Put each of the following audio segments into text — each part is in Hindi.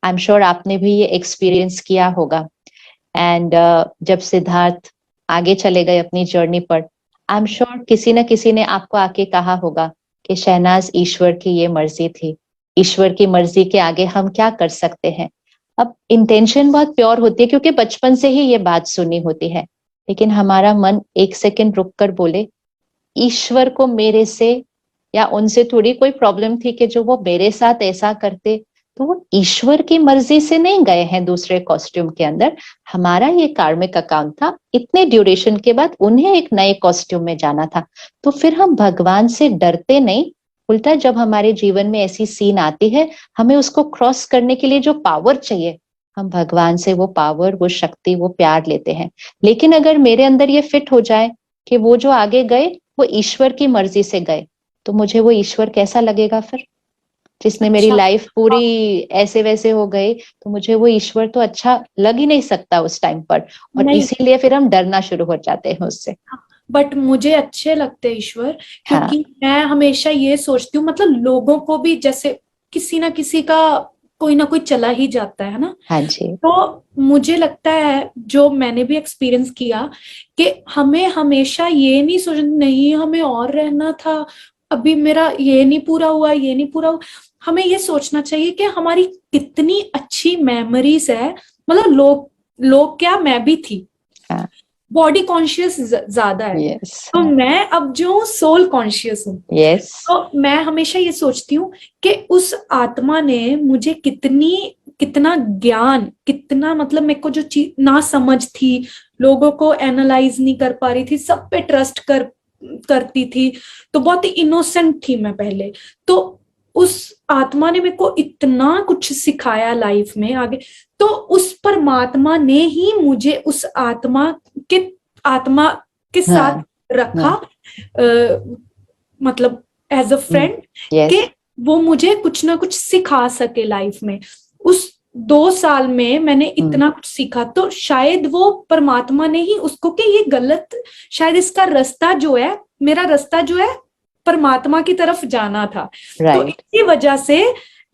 आई एम श्योर आपने भी ये एक्सपीरियंस किया होगा। एंड जब सिद्धार्थ आगे चले गए अपनी जर्नी पर, आई एम श्योर किसी न किसी ने आपको आके कहा होगा कि शहनाज, ईश्वर की ये मर्जी थी, ईश्वर की मर्जी के आगे हम क्या कर सकते हैं। अब इंटेंशन बहुत प्योर होती है क्योंकि बचपन से ही ये बात सुनी होती है, लेकिन हमारा मन एक सेकंड रुक कर बोले, ईश्वर को मेरे से या उनसे थोड़ी कोई प्रॉब्लम थी कि जो वो मेरे साथ ऐसा करते, तो वो ईश्वर की मर्जी से नहीं गए हैं दूसरे कॉस्ट्यूम के अंदर। हमारा ये कार्मिक अकाउंट था, इतने ड्यूरेशन के बाद उन्हें एक नए कॉस्ट्यूम में जाना था। तो फिर हम भगवान से डरते नहीं, उल्टा जब हमारे जीवन में ऐसी सीन आती है, हमें उसको क्रॉस करने के लिए जो पावर चाहिए, हम भगवान से वो पावर, वो शक्ति, वो प्यार लेते हैं। लेकिन अगर मेरे अंदर ये फिट हो जाए कि वो जो आगे गए वो ईश्वर की मर्जी से गए, तो मुझे वो ईश्वर कैसा लगेगा फिर, जिसने मेरी अच्छा, लाइफ पूरी ऐसे वैसे हो गई, तो मुझे वो ईश्वर तो अच्छा लग ही नहीं सकता उस टाइम पर। और नहीं, इसीलिए फिर हम डरना शुरू हो जाते हैं उससे। बट मुझे अच्छे लगते हैं ईश्वर, हाँ क्योंकि मैं हमेशा ये सोचती हूँ, मतलब लोगों को भी जैसे किसी ना किसी का कोई ना कोई चला ही जाता है ना। हाँ जी। तो मुझे लगता है, जो मैंने भी एक्सपीरियंस किया, कि हमें हमेशा ये नहीं सोचना नहीं हमें और रहना था, अभी मेरा ये नहीं पूरा हुआ, ये नहीं पूरा हुआ। हमें ये सोचना चाहिए कि हमारी कितनी अच्छी मेमोरीज है। मतलब लोग लोग क्या, मैं भी थी, हाँ। बॉडी कॉन्शियस ज्यादा है, यस। तो मैं अब जो सोल कॉन्शियस हूँ। यस। तो मैं हमेशा ये सोचती हूँ कि उस आत्मा ने मुझे कितना ज्ञान, कितना, मतलब मेरे को जो चीज ना समझ थी, लोगों को एनालाइज नहीं कर पा रही थी, सब पे ट्रस्ट करती थी, तो बहुत ही इनोसेंट थी मैं पहले। तो उस आत्मा ने मेरे को इतना कुछ सिखाया लाइफ में आगे। तो उस परमात्मा ने ही मुझे उस के आत्मा के साथ हाँ। रखा, हाँ। मतलब एज अ फ्रेंड, यस। कि वो मुझे कुछ ना कुछ सिखा सके लाइफ में। उस 2 साल में मैंने इतना कुछ सीखा, तो शायद वो परमात्मा ने ही उसको, कि ये गलत, शायद इसका रास्ता जो है, मेरा रास्ता जो है परमात्मा की तरफ जाना था। तो राइट। इसी वजह से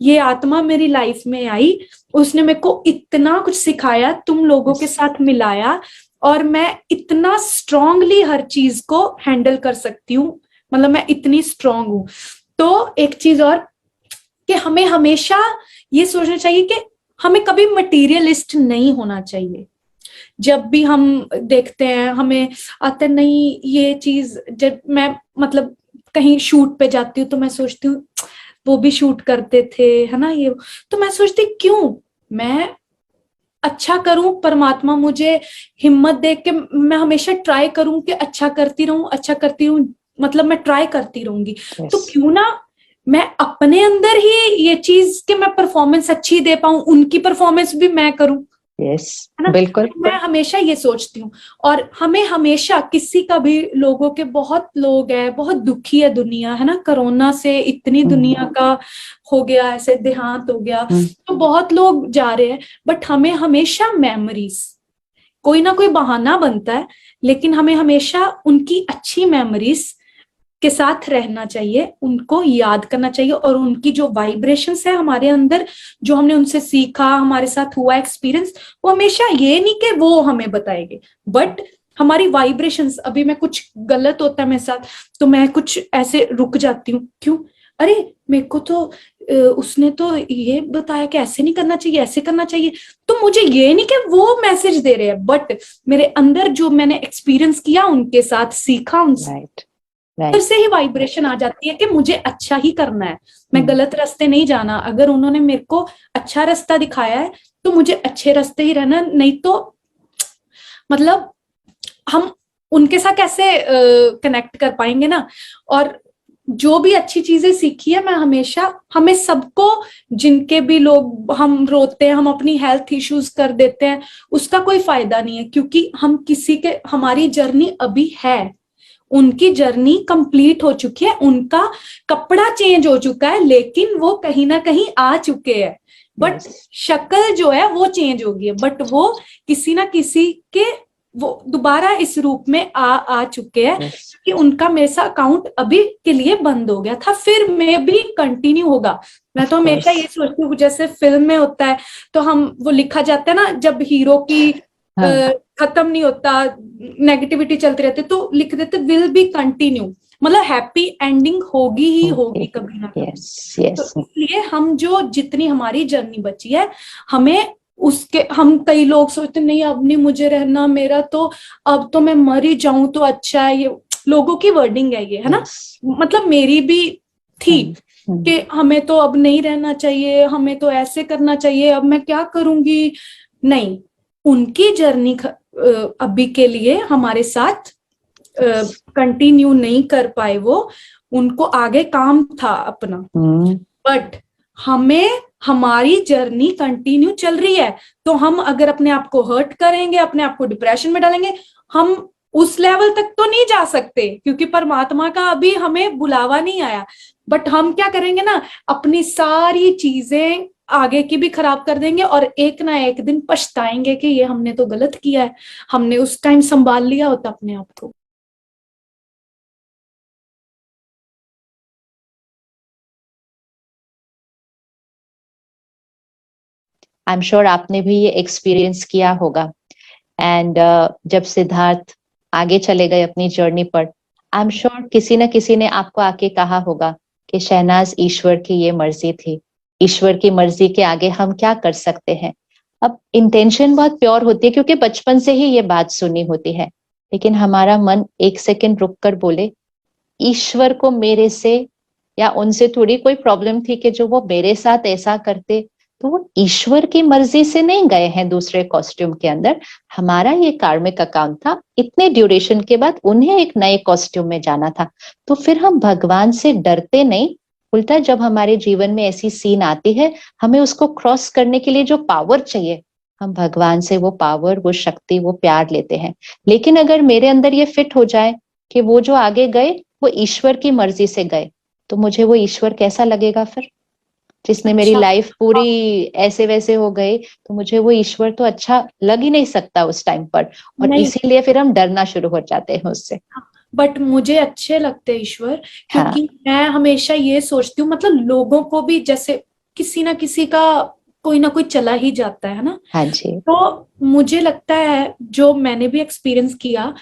ये आत्मा मेरी लाइफ में आई, उसने मेरे को इतना कुछ सिखाया, तुम लोगों के साथ मिलाया, और मैं इतना स्ट्रांगली हर चीज को हैंडल कर सकती हूँ। मतलब मैं इतनी स्ट्रांग हूं। तो एक चीज और, कि हमें हमेशा ये सोचना चाहिए कि हमें कभी मटीरियलिस्ट नहीं होना चाहिए। जब भी हम देखते हैं, हमें आता नहीं ये चीज, जब मैं मतलब कहीं शूट पे जाती हूँ तो मैं सोचती हूँ वो भी शूट करते थे, है ना ये। तो मैं सोचती क्यों मैं अच्छा करूं, परमात्मा मुझे हिम्मत दे के मैं हमेशा ट्राई करूं कि अच्छा करती रहूं, अच्छा करती रहूं, मतलब मैं ट्राई करती रहूंगी। तो यस। क्यों ना मैं अपने अंदर ही ये चीज कि मैं परफॉर्मेंस अच्छी दे पाऊं, उनकी परफॉर्मेंस भी मैं करूं, यस। है ना। बिल्कुल। तो मैं हमेशा ये सोचती हूँ। और हमें हमेशा किसी का भी, लोगों के बहुत लोग हैं, बहुत दुखी है दुनिया, है ना, कोरोना से इतनी दुनिया का हो गया, ऐसे देहांत हो गया, तो बहुत लोग जा रहे हैं। बट हमें हमेशा मेमोरीज, कोई ना कोई बहाना बनता है, लेकिन हमें हमेशा उनकी अच्छी मेमोरीज के साथ रहना चाहिए, उनको याद करना चाहिए, और उनकी जो वाइब्रेशंस है हमारे अंदर, जो हमने उनसे सीखा, हमारे साथ हुआ एक्सपीरियंस, वो हमेशा ये नहीं कि वो हमें बताएंगे, बट हमारी वाइब्रेशंस। अभी मैं कुछ गलत होता है मेरे साथ, तो मैं कुछ ऐसे रुक जाती हूँ, क्यों, अरे मेरे को तो उसने तो ये बताया कि ऐसे नहीं करना चाहिए, ऐसे करना चाहिए। तो मुझे ये नहीं कि वो मैसेज दे रहे हैं, बट मेरे अंदर जो मैंने एक्सपीरियंस किया, उनके साथ सीखा, उनसे राइट। से ही वाइब्रेशन आ जाती है कि मुझे अच्छा ही करना है, मैं गलत रास्ते नहीं जाना। अगर उन्होंने मेरे को अच्छा रास्ता दिखाया है तो मुझे अच्छे रास्ते ही रहना, नहीं तो मतलब हम उनके साथ कैसे कनेक्ट कर पाएंगे ना। और जो भी अच्छी चीजें सीखी है, मैं हमेशा, हमें सबको, जिनके भी लोग हम रोते हैं, हम अपनी हेल्थ इश्यूज कर देते हैं, उसका कोई फायदा नहीं है, क्योंकि हम किसी के, हमारी जर्नी अभी है, उनकी जर्नी कंप्लीट हो चुकी है, उनका कपड़ा चेंज हो चुका है, लेकिन वो कहीं ना कहीं आ चुके हैं। बट शक्ल जो है वो चेंज हो गई है, बट वो किसी ना किसी के वो दोबारा इस रूप में आ चुके हैं yes, कि उनका मेरे साथ अकाउंट अभी के लिए बंद हो गया था, फिर में भी कंटिन्यू होगा। मैं तो हमेशा ये सोचती हूँ, जैसे फिल्म में होता है तो हम वो लिखा जाता है ना, जब हीरो की हाँ, खत्म नहीं होता, नेगेटिविटी चलती रहती, तो लिख देते विल बी कंटिन्यू, मतलब हैप्पी एंडिंग होगी ही होगी कभी ना कभी। यस यस, तो इसलिए हम जो जितनी हमारी जर्नी बची है, हमें उसके, हम कई लोग सोचते नहीं अब नहीं मुझे रहना, मेरा तो अब तो मैं मर ही जाऊं तो अच्छा है, ये लोगों की वर्डिंग है ये, है ना, मतलब मेरी भी थी कि हमें तो अब नहीं रहना चाहिए, हमें तो ऐसे करना चाहिए, अब मैं क्या करूंगी। नहीं, उनकी जर्नी अभी के लिए हमारे साथ कंटिन्यू नहीं कर पाए, वो उनको आगे काम था अपना, बट हमें हमारी जर्नी कंटिन्यू चल रही है। तो हम अगर अपने आप को हर्ट करेंगे, अपने आप को डिप्रेशन में डालेंगे, हम उस लेवल तक तो नहीं जा सकते, क्योंकि परमात्मा का अभी हमें बुलावा नहीं आया। बट हम क्या करेंगे ना, अपनी सारी चीजें आगे की भी खराब कर देंगे, और एक ना एक दिन पछताएंगे कि ये हमने तो गलत किया है, हमने उस टाइम संभाल लिया होता अपने आप को। आई एम श्योर आपने भी ये एक्सपीरियंस किया होगा। एंड जब सिद्धार्थ आगे चले गए अपनी जर्नी पर, आई एम श्योर किसी न किसी ने आपको आके कहा होगा कि शहनाज, ईश्वर की ये मर्जी थी, ईश्वर की मर्जी के आगे हम क्या कर सकते हैं। अब इंटेंशन बहुत प्योर होती है, क्योंकि बचपन से ही ये बात सुनी होती है, लेकिन हमारा मन एक सेकंड रुक कर बोले, ईश्वर को मेरे से या उनसे थोड़ी कोई प्रॉब्लम थी कि जो वो मेरे साथ ऐसा करते। तो वो ईश्वर की मर्जी से नहीं गए हैं दूसरे कॉस्ट्यूम के अंदर, हमारा ये कार्मिक अकाउंट था, इतने ड्यूरेशन के बाद उन्हें एक नए कॉस्ट्यूम में जाना था। तो फिर हम भगवान से डरते नहीं, उल्टा जब हमारे जीवन में ऐसी सीन आती है, हमें उसको क्रॉस करने के लिए जो पावर चाहिए, हम भगवान से वो पावर, वो शक्ति, वो प्यार लेते हैं। लेकिन अगर मेरे अंदर ये फिट हो जाए कि वो जो आगे गए वो ईश्वर की मर्जी से गए, तो मुझे वो ईश्वर कैसा लगेगा फिर, जिसने मेरी अच्छा, लाइफ पूरी ऐसे वैसे हो गई, तो मुझे वो ईश्वर तो अच्छा लग ही नहीं सकता उस टाइम पर। और नहीं, इसीलिए फिर हम डरना शुरू हो जाते हैं उससे। बट मुझे अच्छे लगते ईश्वर, हाँ, क्योंकि मैं हमेशा ये सोचती हूँ, मतलब लोगों को भी जैसे किसी ना किसी का कोई ना कोई चला ही जाता है ना। हाँ जी, तो मुझे लगता है, जो मैंने भी एक्सपीरियंस किया,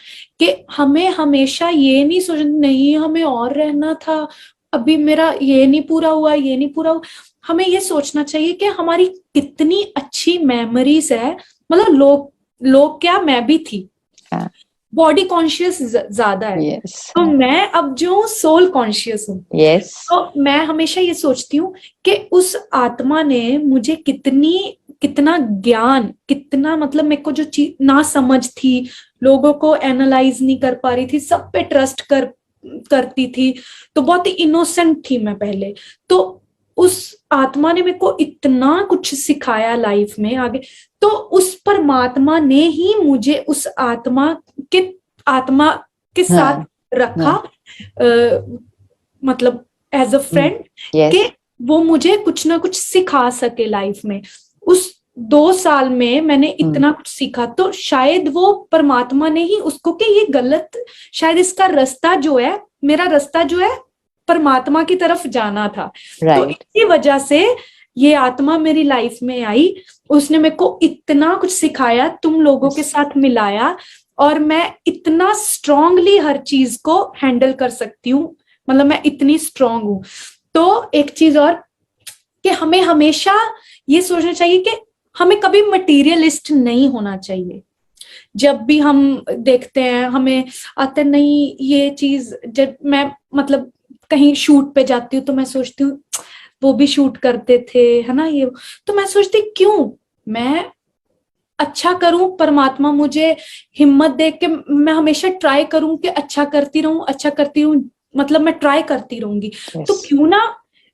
कि हमें हमेशा ये नहीं सोचना नहीं हमें और रहना था, अभी मेरा ये नहीं पूरा हुआ, ये नहीं पूरा हुआ। हमें ये सोचना चाहिए कि हमारी कितनी अच्छी मेमोरीज है, मतलब लोग लोग क्या, मैं भी थी, हाँ, बॉडी कॉन्शियस ज्यादा है, यस तो मैं अब जो सोल कॉन्शियस हूँ। यस, तो मैं हमेशा ये सोचती हूँ कि उस आत्मा ने मुझे कितना ज्ञान, कितना, मतलब मेरे को जो चीज ना समझ थी, लोगों को एनालाइज नहीं कर पा रही थी, सब पे ट्रस्ट करती थी, तो बहुत ही इनोसेंट थी मैं पहले। तो उस आत्मा ने मेरे को इतना कुछ सिखाया लाइफ में आगे। तो उस परमात्मा ने ही मुझे उस के आत्मा के साथ हाँ, रखा, हाँ, मतलब एज अ फ्रेंड, यस, कि वो मुझे कुछ ना कुछ सिखा सके लाइफ में। उस 2 साल में मैंने इतना कुछ सीखा, तो शायद वो परमात्मा ने ही उसको, कि ये गलत, शायद इसका रास्ता जो है, मेरा रास्ता जो है परमात्मा की तरफ जाना था, तो राइट, इसी वजह से ये आत्मा मेरी लाइफ में आई। उसने मेरे को इतना कुछ सिखाया, तुम लोगों के साथ मिलाया, और मैं इतना स्ट्रांगली हर चीज को हैंडल कर सकती हूँ, मतलब मैं इतनी स्ट्रांग हूँ। तो एक चीज और, कि हमें हमेशा ये सोचना चाहिए कि हमें कभी मटीरियलिस्ट नहीं होना चाहिए। जब भी हम देखते हैं, हमें आता नहीं ये चीज, जब मैं, मतलब कहीं शूट पे जाती हूँ तो मैं सोचती हूँ वो भी शूट करते थे, है ना, ये, तो मैं सोचती क्यों मैं अच्छा करूं, परमात्मा मुझे हिम्मत दे के मैं हमेशा ट्राई करूं कि अच्छा करती रहूं, अच्छा करती रहूं, मतलब मैं ट्राई करती रहूंगी। तो यस क्यों ना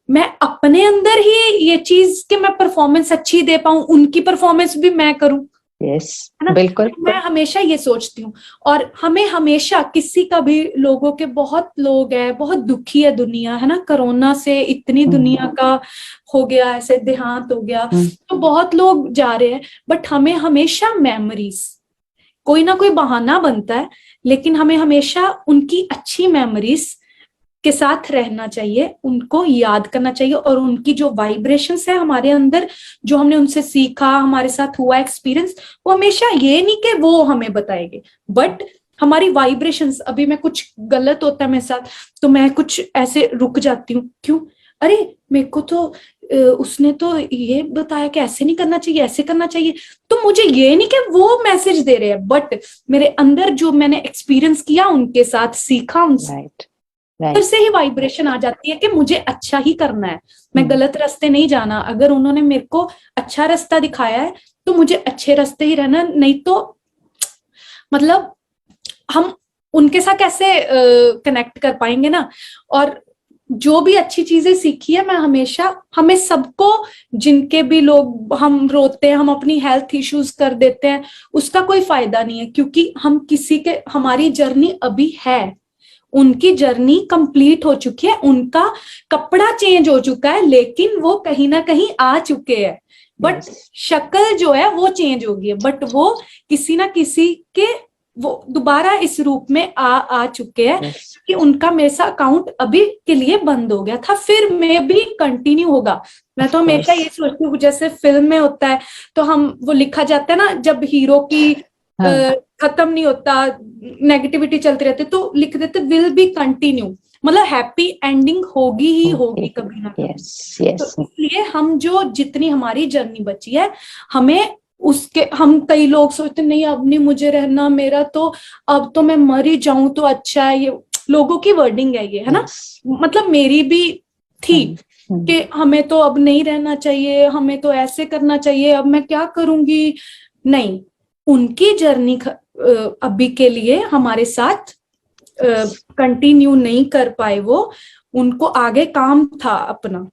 मैं अपने अंदर ही ये चीज कि मैं परफॉर्मेंस अच्छी दे पाऊं, उनकी परफॉर्मेंस भी मैं करूं, यस, है ना। बिल्कुल, तो मैं हमेशा ये सोचती हूँ, और हमें हमेशा किसी का भी, लोगों के बहुत लोग हैं, बहुत दुखी है दुनिया, है ना, कोरोना से इतनी दुनिया का हो गया, ऐसे देहांत हो गया, तो बहुत लोग जा रहे हैं, बट हमें हमेशा मेमोरीज, कोई ना कोई बहाना बनता है, लेकिन हमें हमेशा उनकी अच्छी मेमोरीज के साथ रहना चाहिए, उनको याद करना चाहिए, और उनकी जो वाइब्रेशंस है हमारे अंदर, जो हमने उनसे सीखा, हमारे साथ हुआ एक्सपीरियंस, वो हमेशा ये नहीं कि वो हमें बताएंगे, बट हमारी वाइब्रेशंस, अभी मैं कुछ गलत होता है मेरे साथ तो मैं कुछ ऐसे रुक जाती हूँ, क्यों, अरे मेरे को तो उसने तो ये बताया कि ऐसे नहीं करना चाहिए, ऐसे करना चाहिए, तो मुझे ये नहीं कि वो मैसेज दे रहे हैं, बट मेरे अंदर जो मैंने एक्सपीरियंस किया उनके साथ, सीखा उनसे, फिर से ही वाइब्रेशन आ जाती है कि मुझे अच्छा ही करना है, मैं गलत रास्ते नहीं जाना। अगर उन्होंने मेरे को अच्छा रास्ता दिखाया है तो मुझे अच्छे रास्ते ही रहना, नहीं तो मतलब हम उनके साथ कैसे कनेक्ट कर पाएंगे ना। और जो भी अच्छी चीजें सीखी है, मैं हमेशा, हमें सबको, जिनके भी लोग हम रोते हैं, हम अपनी हेल्थ इश्यूज कर देते हैं, उसका कोई फायदा नहीं है, क्योंकि हम किसी के, हमारी जर्नी अभी है, उनकी जर्नी कंप्लीट हो चुकी है, उनका कपड़ा चेंज हो चुका है, लेकिन वो कहीं ना कहीं आ चुके हैं, बट शक्ल जो है वो चेंज हो गई है, बट वो किसी ना किसी के, वो दोबारा इस रूप में आ चुके हैं, कि उनका मेरे साथ अकाउंट अभी के लिए बंद हो गया था, फिर में भी कंटिन्यू होगा। मैं तो हमेशा ये सोचती हूँ, जैसे फिल्म में होता है तो हम, वो लिखा जाता है ना, जब हीरो की खत्म नहीं होता, नेगेटिविटी चलती रहती, तो लिख देते विल बी कंटिन्यू, मतलब हैप्पी एंडिंग होगी ही होगी कभी ना कभी। तो इसलिए हम जो, जितनी हमारी जर्नी बची है, हमें उसके, हम कई लोग सोचते नहीं अब नहीं मुझे रहना, मेरा तो अब तो मैं मर ही जाऊं तो अच्छा है, ये लोगों की वर्डिंग है ये, है ना, मतलब मेरी भी थी कि हमें तो अब नहीं रहना चाहिए, हमें तो ऐसे करना चाहिए, अब मैं क्या करूंगी। नहीं, उनकी जर्नी अभी के लिए हमारे साथ कंटिन्यू नहीं कर पाए, वो, उनको आगे काम था अपना,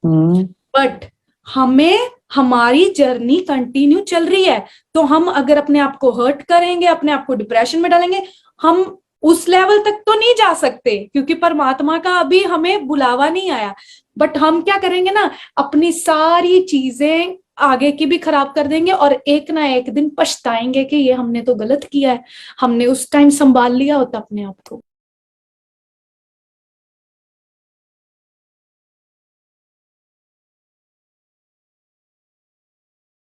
बट हमें, हमारी जर्नी कंटिन्यू चल रही है, तो हम अगर अपने आप को हर्ट करेंगे, अपने आप को डिप्रेशन में डालेंगे, हम उस लेवल तक तो नहीं जा सकते, क्योंकि परमात्मा का अभी हमें बुलावा नहीं आया, बट हम क्या करेंगे ना, अपनी सारी चीजें आगे की भी खराब कर देंगे, और एक ना एक दिन पछताएंगे कि ये हमने तो गलत किया है, हमने उस टाइम संभाल लिया होता अपने आप को।